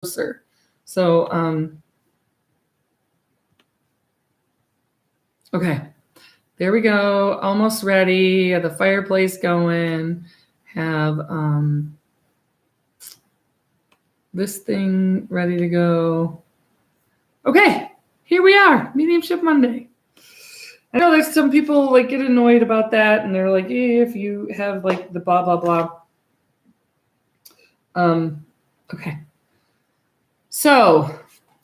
closer. So, okay, there we go. Almost ready. Have the fireplace going. Have this thing ready to go. Okay, here we are. Mediumship Monday. I know there's some people like get annoyed about that, and they're like, if you have like the blah blah blah. Okay. So,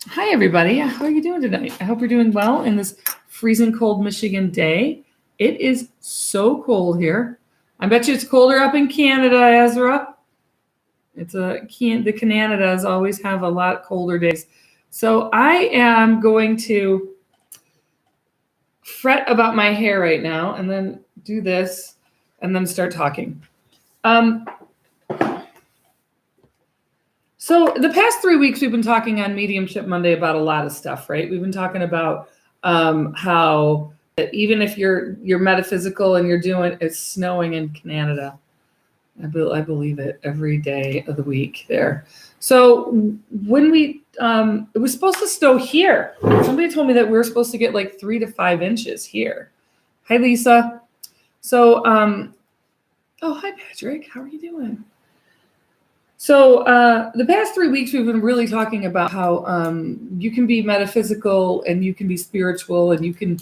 hi everybody. How are you doing tonight? I hope you're doing well in this freezing cold Michigan day. It is so cold here. I bet you it's colder up in Canada, Ezra. The Canadas always have a lot colder days. So I am going to fret about my hair right now and then do this and then start talking. So the past 3 weeks, we've been talking on Mediumship Monday about a lot of stuff, right? We've been talking about how even if you're metaphysical and it's snowing in Canada. I believe it every day of the week there. So when it was supposed to snow here. Somebody told me that we were supposed to get like 3 to 5 inches here. Hi, Lisa. So, oh, hi, Patrick. How are you doing? So the past 3 weeks, we've been really talking about how you can be metaphysical and you can be spiritual and you can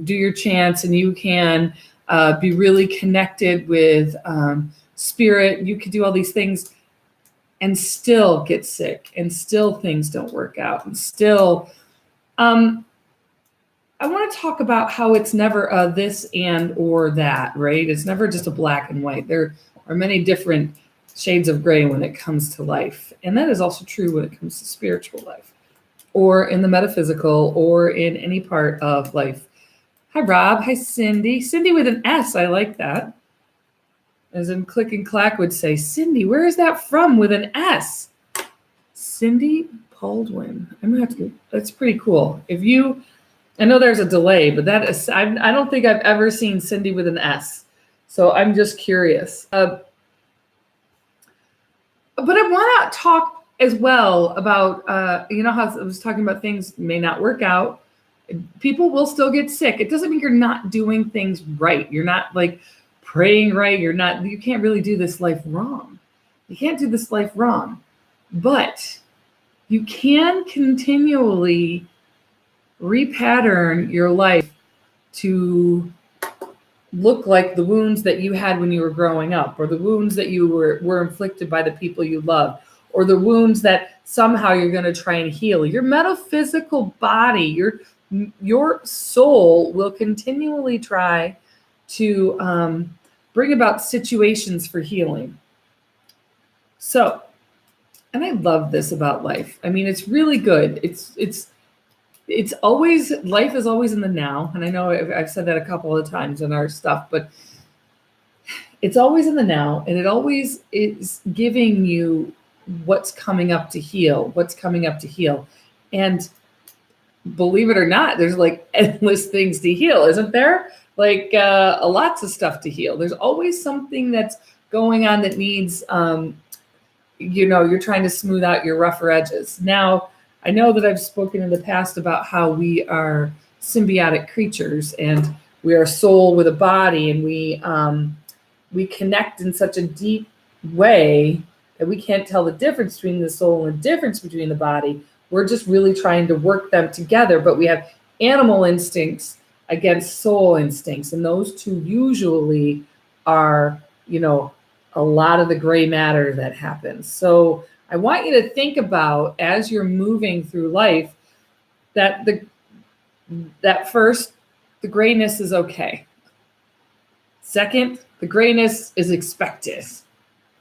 do your chants and you can be really connected with spirit. You could do all these things and still get sick and still things don't work out. And still, I want to talk about how it's never a this and or that, right? It's never just a black and white. There are many different shades of gray when it comes to life. And that is also true when it comes to spiritual life or in the metaphysical or in any part of life. Hi, Rob. Hi, Cindy. Cindy with an S. I like that. As in Click and Clack would say, Cindy, where is that from with an S? Cindy Baldwin. I'm going to have to, that's pretty cool. I know there's a delay, but that is, I don't think I've ever seen Cindy with an S. So I'm just curious. But I want to talk as well about, how I was talking about things may not work out. People will still get sick. It doesn't mean you're not doing things right. You're not like praying right. You can't really do this life wrong. You can't do this life wrong. But you can continually repattern your life to look like the wounds that you had when you were growing up, or the wounds that you were inflicted by the people you love, or the wounds that somehow you're going to try and heal. Your metaphysical body, your soul will continually try to bring about situations for healing. So, and I love this about life. I mean, it's really good. It's always, life is always in the now. And I know I've said that a couple of times in our stuff, but it's always in the now. And it always is giving you what's coming up to heal, And believe it or not, there's like endless things to heal, isn't there? Like lots of stuff to heal. There's always something that's going on that needs, you're trying to smooth out your rougher edges. Now, I know that I've spoken in the past about how we are symbiotic creatures and we are a soul with a body, and we connect in such a deep way that we can't tell the difference between the soul and the difference between the body. We're just really trying to work them together, but we have animal instincts against soul instincts, and those two usually are, a lot of the gray matter that happens. So I want you to think about, as you're moving through life, that first, the grayness is okay. Second, the grayness is expected.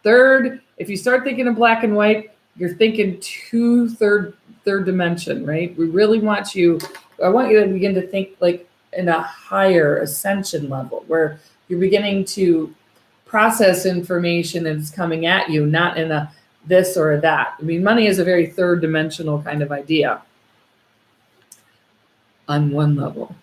Third, if you start thinking of black and white, you're thinking third dimension, right? I want you to begin to think like in a higher ascension level, where you're beginning to process information and it's coming at you, not in a this or that. I mean, money is a very third dimensional kind of idea on one level,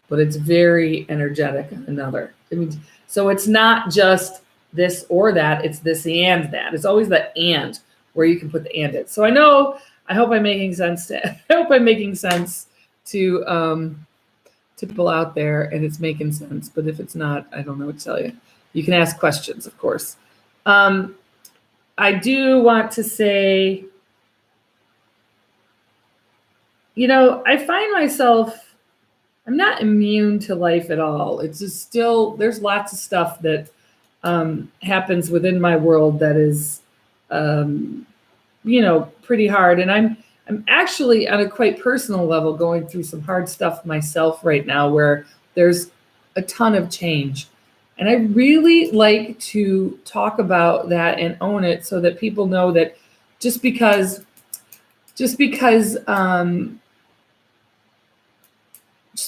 but it's very energetic on another. I mean, so it's not just this or that, it's this and that. It's always the and. where you can put the and it. So I hope I'm making sense to people out there, and it's making sense. But if it's not, I don't know what to tell you. You can ask questions, of course. I do want to say, I find myself, I'm not immune to life at all. It's just still, there's lots of stuff that happens within my world that is, pretty hard. And I'm actually on a quite personal level going through some hard stuff myself right now, where there's a ton of change. And I really like to talk about that and own it, so that people know that just because I'm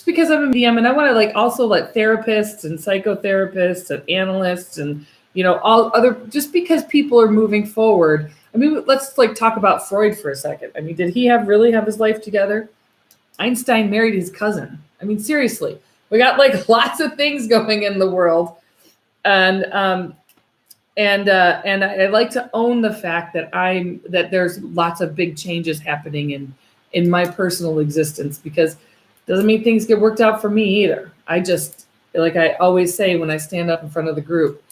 a medium, and I want to also let therapists and psychotherapists and analysts and all other, just because people are moving forward. I mean, let's talk about Freud for a second. I mean, did he really have his life together? Einstein married his cousin. I mean, seriously, we got lots of things going in the world, and I like to own the fact that there's lots of big changes happening in my personal existence, because doesn't mean things get worked out for me either. I just, like I always say when I stand up in front of the group,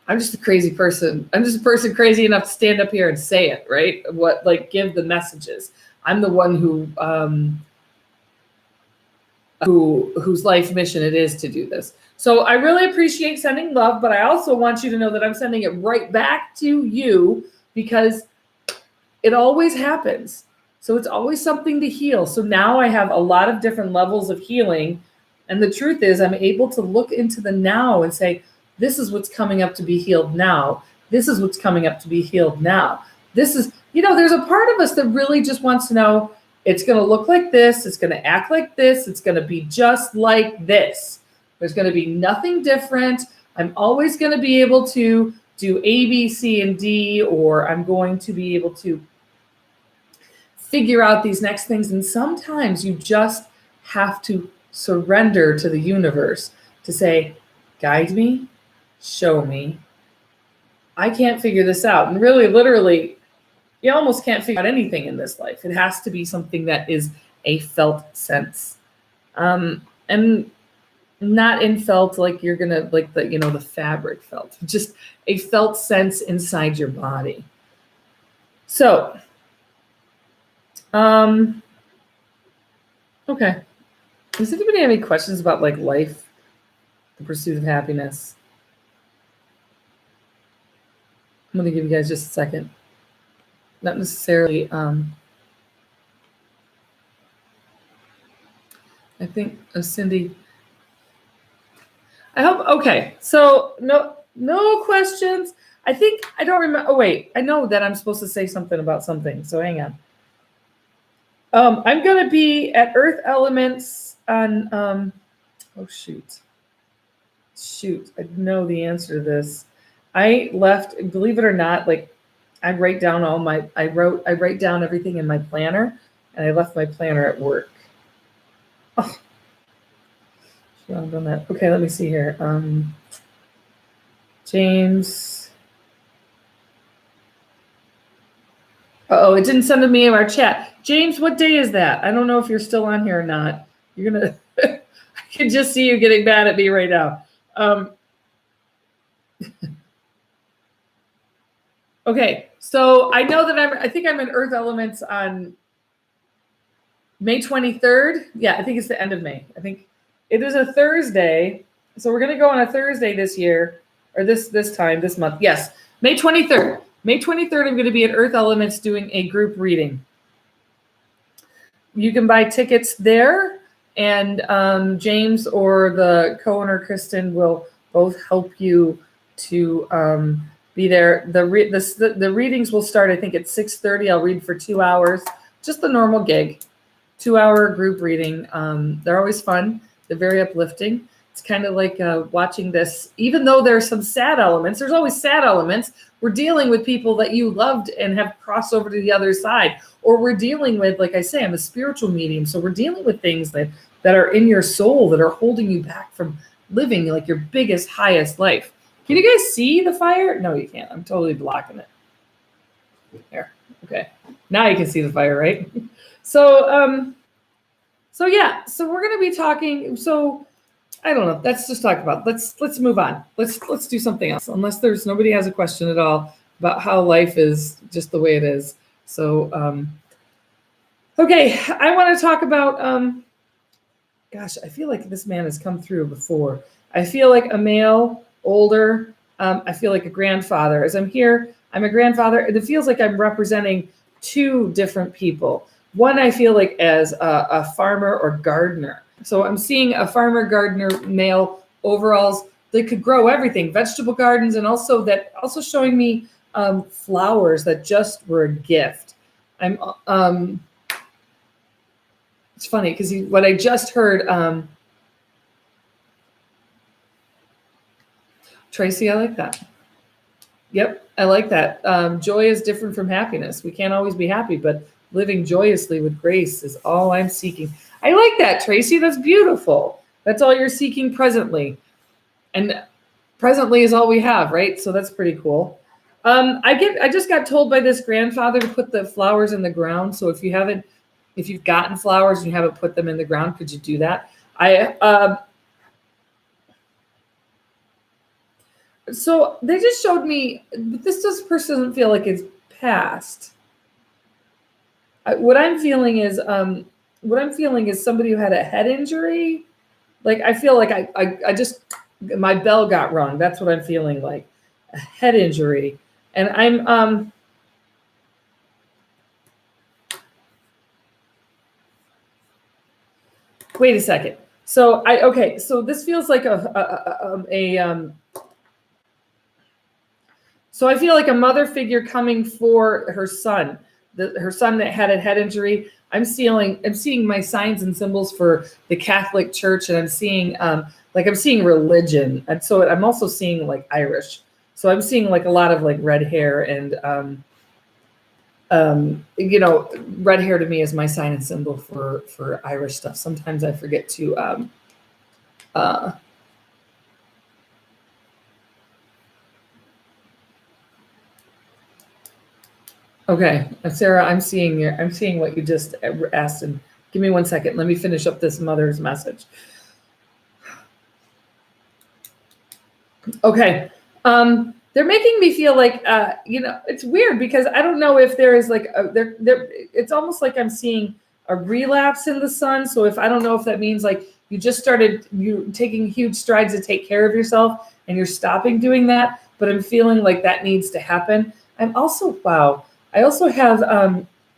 I'm just a crazy person. I'm just a person crazy enough to stand up here and say it, right? Give the messages. I'm the one whose life mission it is to do this. So I really appreciate sending love, but I also want you to know that I'm sending it right back to you, because it always happens. So it's always something to heal. So now I have a lot of different levels of healing. And the truth is, I'm able to look into the now and say, this is what's coming up to be healed now. This is what's coming up to be healed now. This is, there's a part of us that really just wants to know, it's going to look like this. It's going to act like this. It's going to be just like this. There's going to be nothing different. I'm always going to be able to do A, B, C, and D, or I'm going to be able to figure out these next things. And sometimes you just have to surrender to the universe to say, guide me, show me. I can't figure this out. And really, literally, you almost can't figure out anything in this life. It has to be something that is a felt sense. And not in felt like you're going to, the fabric felt. Just a felt sense inside your body. So, okay. Does anybody have any questions about life, the pursuit of happiness? I'm going to give you guys just a second. Not necessarily, I think, Cindy. I hope, okay. So no questions. I don't remember. Oh, wait, I know that I'm supposed to say something about something. So hang on. I'm going to be at Earth Elements on, oh, shoot, I know the answer to this. I left, believe it or not, I write down I write down everything in my planner, and I left my planner at work. Oh, should have done that. Okay, let me see here. James. Oh, it didn't send to me in our chat. James, what day is that? I don't know if you're still on here or not. You're going to, I can just see you getting mad at me right now. Okay, so I know that I think I'm in Earth Elements on May 23rd. Yeah, I think it's the end of May. I think it is a Thursday. So we're going to go on a Thursday this year, or this month. Yes, May 23rd. May 23rd, I'm going to be at Earth Elements doing a group reading. You can buy tickets there, and James or the co-owner Kristen will both help you to be there. The readings will start, I think, at 6:30. I'll read for 2 hours, just the normal gig, 2-hour group reading. They're always fun. They're very uplifting. It's kind of like watching this, even though there's some sad elements, there's always sad elements. We're dealing with people that you loved and have crossed over to the other side. Or we're dealing with, like I say, I'm a spiritual medium. So we're dealing with things that are in your soul that are holding you back from living your biggest, highest life. Can you guys see the fire? No, you can't. I'm totally blocking it. There. Okay. Now you can see the fire, right? So, yeah. So we're going to be talking. So I don't know. Let's just talk about. Let's move on. Let's do something else. Unless nobody has a question at all about how life is just the way it is. So, okay. I want to talk about. Gosh, I feel like this man has come through before. I feel like a male, older. I feel like a grandfather. As I'm here, I'm a grandfather. It feels like I'm representing two different people. One, I feel like as a farmer or gardener. So I'm seeing a farmer, gardener, male, overalls. They could grow everything, vegetable gardens, and also showing me flowers that just were a gift. It's funny because what I just heard. Tracy, I like that. Yep, I like that. Joy is different from happiness. We can't always be happy, but living joyously with grace is all I'm seeking. I like that, Tracy. That's beautiful. That's all you're seeking presently. And presently is all we have, right? So that's pretty cool. I just got told by this grandfather to put the flowers in the ground. So if you've gotten flowers and you haven't put them in the ground, could you do that? So they just showed me, but this person doesn't feel like it's past. What I'm feeling is somebody who had a head injury. Like I feel like I just my bell got rung. That's what I'm feeling like, a head injury, and I'm Wait a second. So So this feels like so I feel like a mother figure coming for her son, her son that had a head injury. I'm seeing my signs and symbols for the Catholic Church, and I'm seeing religion, and so I'm also seeing like Irish. So I'm seeing like a lot of like red hair, and red hair to me is my sign and symbol for Irish stuff. Sometimes I forget to Okay, Sarah, I'm seeing what you just asked, and give me 1 second. Let me finish up this mother's message. Okay, they're making me feel like it's weird because I don't know if there is like it's almost like I'm seeing a relapse in the sun. So I don't know if that means like you just started taking huge strides to take care of yourself and you're stopping doing that, but I'm feeling like that needs to happen. I also have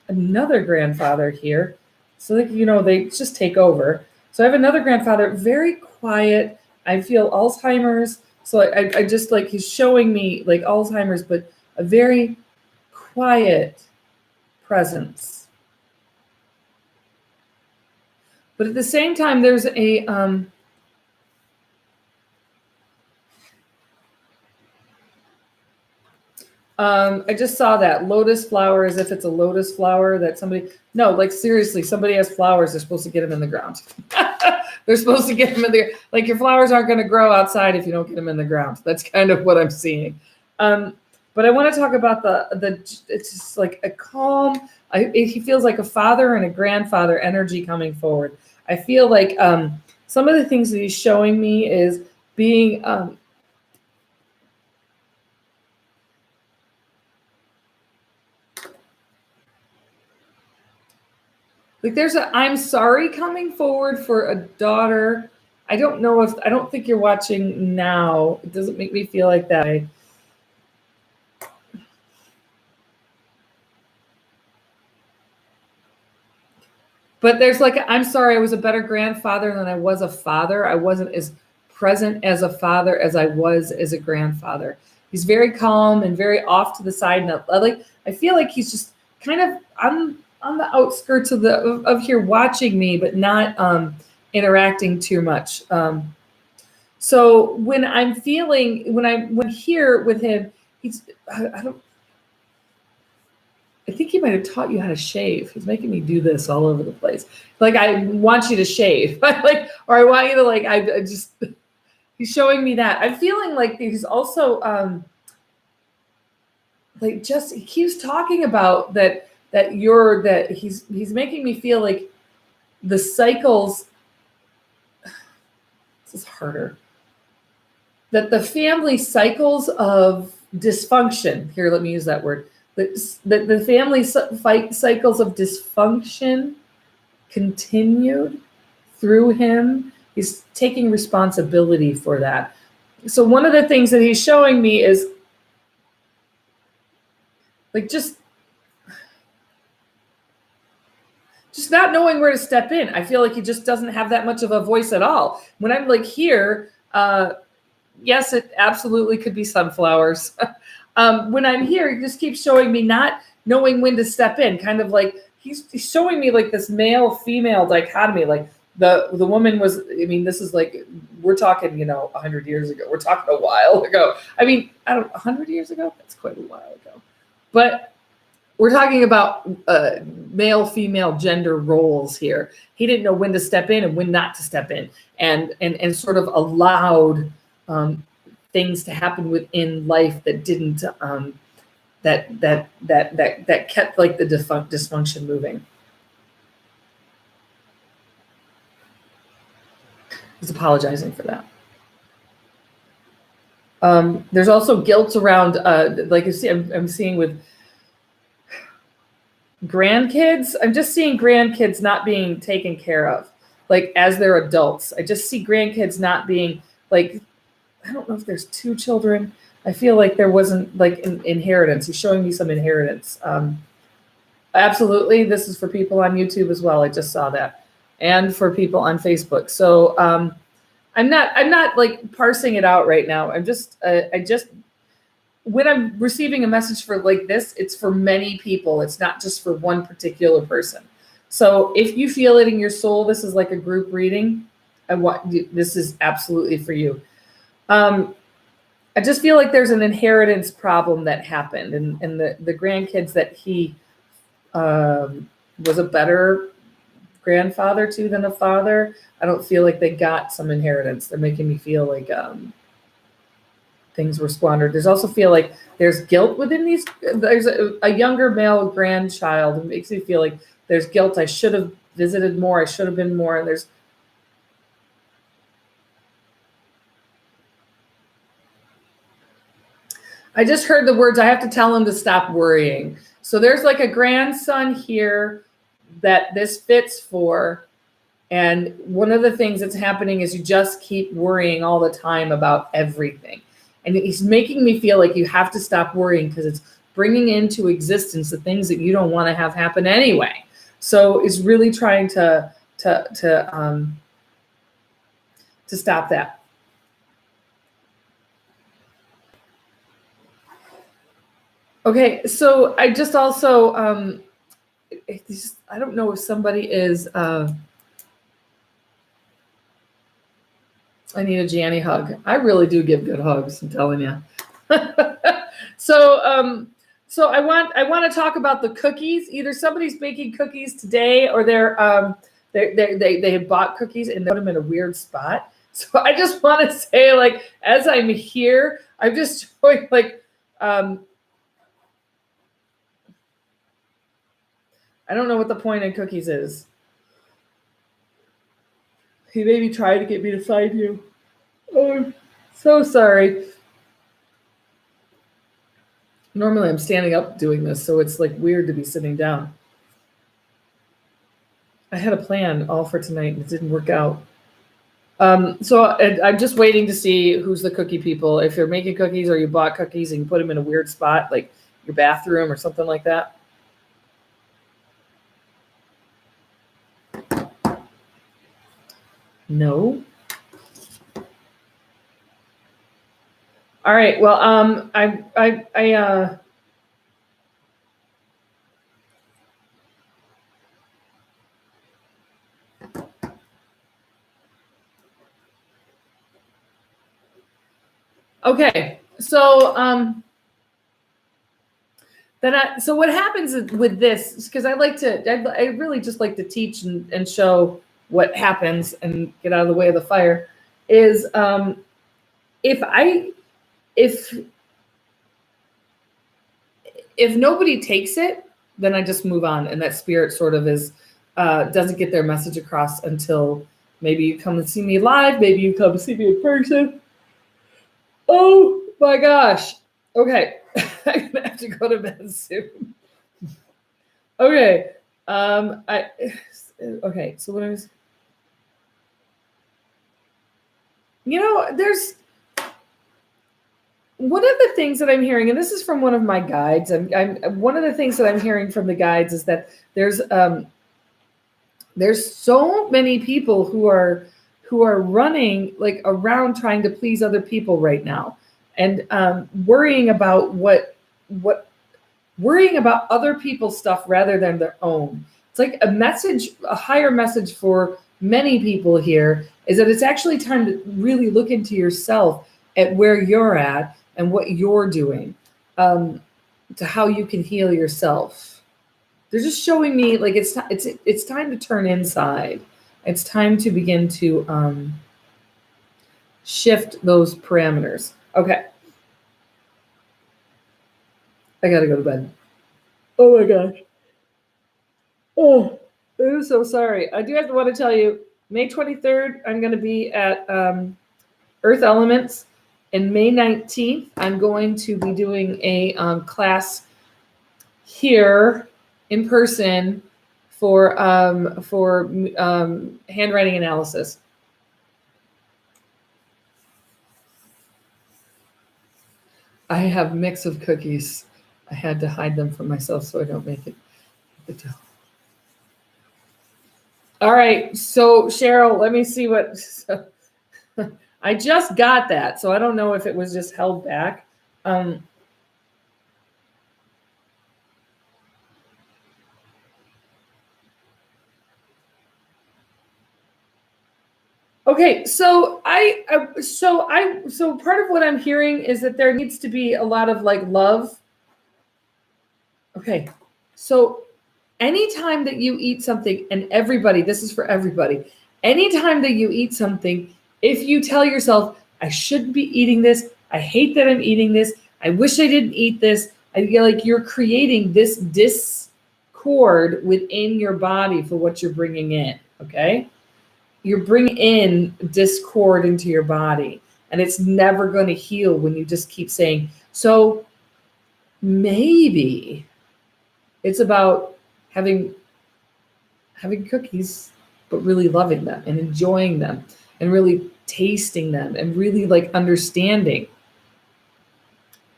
another grandfather here. So they just take over. So I have another grandfather, very quiet. I feel Alzheimer's. So I just like, he's showing me like Alzheimer's, but a very quiet presence. But at the same time, there's I just saw that lotus flower, as if it's a lotus flower that seriously, somebody has flowers. They're supposed to get them in the ground. They're supposed to get them in the, like your flowers aren't going to grow outside if you don't get them in the ground. That's kind of what I'm seeing. But I want to talk about it's just like a calm, he feels like a father and a grandfather energy coming forward. I feel like some of the things that he's showing me is being, like there's I'm sorry coming forward for a daughter. I don't think you're watching now. It doesn't make me feel like that. But there's like, I'm sorry, I was a better grandfather than I was a father. I wasn't as present as a father as I was as a grandfather. He's very calm and very off to the side. And I feel like he's just kind of on the outskirts of here watching me, but not interacting too much. So when when here with him, I think he might have taught you how to shave. He's making me do this all over the place. Like, I want you to shave, or I want you to he's showing me that. I'm feeling like he's also, like just he keeps talking about that he's making me feel like the cycles. This is harder. That the family cycles of dysfunction. Here, let me use that word. The family cycles of dysfunction continued through him. He's taking responsibility for that. So one of the things that he's showing me is like just not knowing where to step in. I feel like he just doesn't have that much of a voice at all. When I'm like here, yes, it absolutely could be sunflowers. When I'm here, he just keeps showing me not knowing when to step in, kind of like he's showing me like this male-female dichotomy. Like the woman was, I mean, this is like, we're talking, 100 years ago. We're talking a while ago. I mean, 100 years ago? That's quite a while ago. But we're talking about male-female gender roles here. He didn't know when to step in and when not to step in, and sort of allowed things to happen within life that didn't that kept like the dysfunction moving. He's apologizing for that. There's also guilt around, like you see, I'm seeing with grandkids. I'm just seeing grandkids not being taken care of, like as they're adults. I just see grandkids not being like, I don't know if there's two children. I feel like there wasn't like an inheritance. He's showing me some inheritance. Absolutely. This is for people on YouTube as well. I just saw that. And for people on Facebook. So I'm not like parsing it out right now. I'm just, when I'm receiving a message for like this, it's for many people. It's not just for one particular person. So if you feel it in your soul, this is like a group reading. This is absolutely for you. I just feel like there's an inheritance problem that happened, and the grandkids that he was a better grandfather to than a father. I don't feel like they got some inheritance. They're making me feel like things were squandered. There's also feel like there's guilt within these. There's a younger male grandchild who makes me feel like there's guilt. I should have visited more. I should have been more. And I just heard the words, I have to tell him to stop worrying. So there's like a grandson here that this fits for. And one of the things that's happening is you just keep worrying all the time about everything. And he's making me feel like you have to stop worrying because it's bringing into existence the things that you don't want to have happen anyway. So it's really trying to stop that. Okay, so I just also I don't know if somebody is. I need a Janny hug. I really do give good hugs. I'm telling you. So I want to talk about the cookies. Either somebody's baking cookies today, or they had bought cookies and they put them in a weird spot. So I just want to say, like, as I'm here, I'm just showing like. I don't know what the point in cookies is. He maybe tried to get me to find you. Oh, I'm so sorry. Normally I'm standing up doing this, so it's like weird to be sitting down. I had a plan all for tonight and it didn't work out. So I'm just waiting to see who's the cookie people. If you're making cookies or you bought cookies and you put them in a weird spot, like your bathroom or something like that. No. All right. Well, okay. So so what happens with this, because I really just like to teach and show what happens and get out of the way of the fire, is if if nobody takes it, then I just move on, and that spirit sort of is doesn't get their message across until maybe you come and see me live, maybe you come see me in person. Oh my gosh. Okay. I'm gonna have to go to bed soon. Okay. Okay, so what I was, there's one of the things that I'm hearing, and this is from one of my guides. One of the things that I'm hearing from the guides is that there's so many people who are running like around trying to please other people right now, and worrying about other people's stuff rather than their own. It's like a higher message for many people here is that it's actually time to really look into yourself at where you're at and what you're doing, to how you can heal yourself. They're just showing me like it's time to turn inside. It's time to begin to shift those parameters. Okay. I gotta go to bed. Oh my gosh. Oh, I'm so sorry. I do have to want to tell you, May 23rd, I'm going to be at Earth Elements. And May 19th, I'm going to be doing a class here in person for handwriting analysis. I have a mix of cookies. I had to hide them from myself so I don't make it. All right, so Cheryl, let me see what. I just got that, so I don't know if it was just held back. Okay, so part of what I'm hearing is that there needs to be a lot of like love. Okay, so anytime that you eat something, and everybody, this is for everybody, anytime that you eat something, if you tell yourself, I shouldn't be eating this, I hate that I'm eating this, I wish I didn't eat this, I feel like you're creating this discord within your body for what you're bringing in, okay? You're bringing in discord into your body, and it's never going to heal when you just keep saying, so maybe it's about having cookies, but really loving them and enjoying them and really tasting them and really like understanding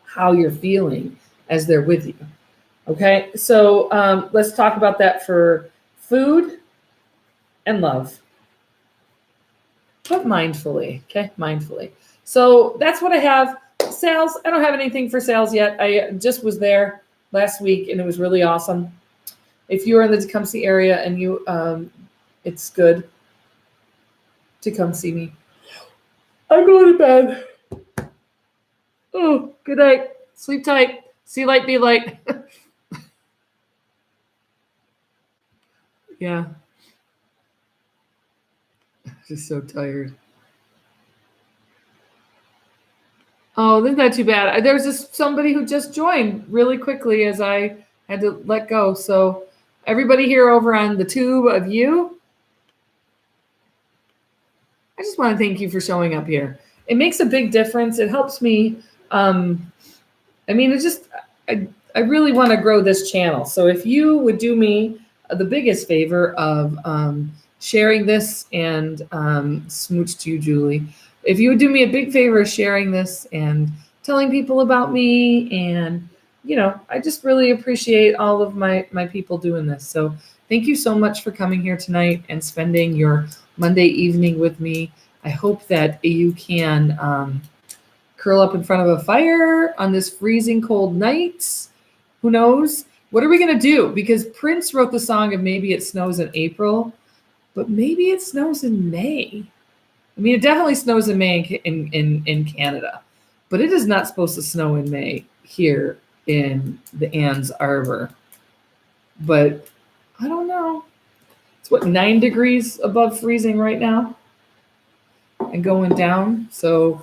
how you're feeling as they're with you. Okay, so let's talk about that for food and love, but mindfully. Okay, mindfully. So that's what I have. Sales, I don't have anything for sales yet. I just was there last week and it was really awesome. If you're in the Tecumseh area and you, it's good to come see me. I'm going to bed. Oh, good night. Sleep tight. See light, be light. Yeah. I'm just so tired. Oh, isn't that too bad? There was just somebody who just joined really quickly as I had to let go. So everybody here over on the tube of you, I just want to thank you for showing up here. It makes a big difference. It helps me. I really want to grow this channel. So if you would do me the biggest favor of sharing this, and smooch to you, Julie. If you would do me a big favor of sharing this and telling people about me, and I just really appreciate all of my people doing this. So thank you so much for coming here tonight and spending your Monday evening with me. I hope that you can curl up in front of a fire on this freezing cold night. Who knows? What are we going to do? Because Prince wrote the song of maybe it snows in April, but maybe it snows in May. I mean, it definitely snows in May in Canada, but it is not supposed to snow in May here in the Anns Arbor. But I don't know. It's 9 degrees above freezing right now and going down. So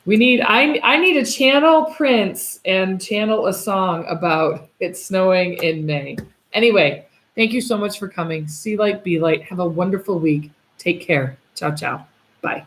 I need to channel Prince and channel a song about it snowing in May. Anyway, thank you so much for coming. See light, be light. Have a wonderful week. Take care. Ciao, ciao. Bye.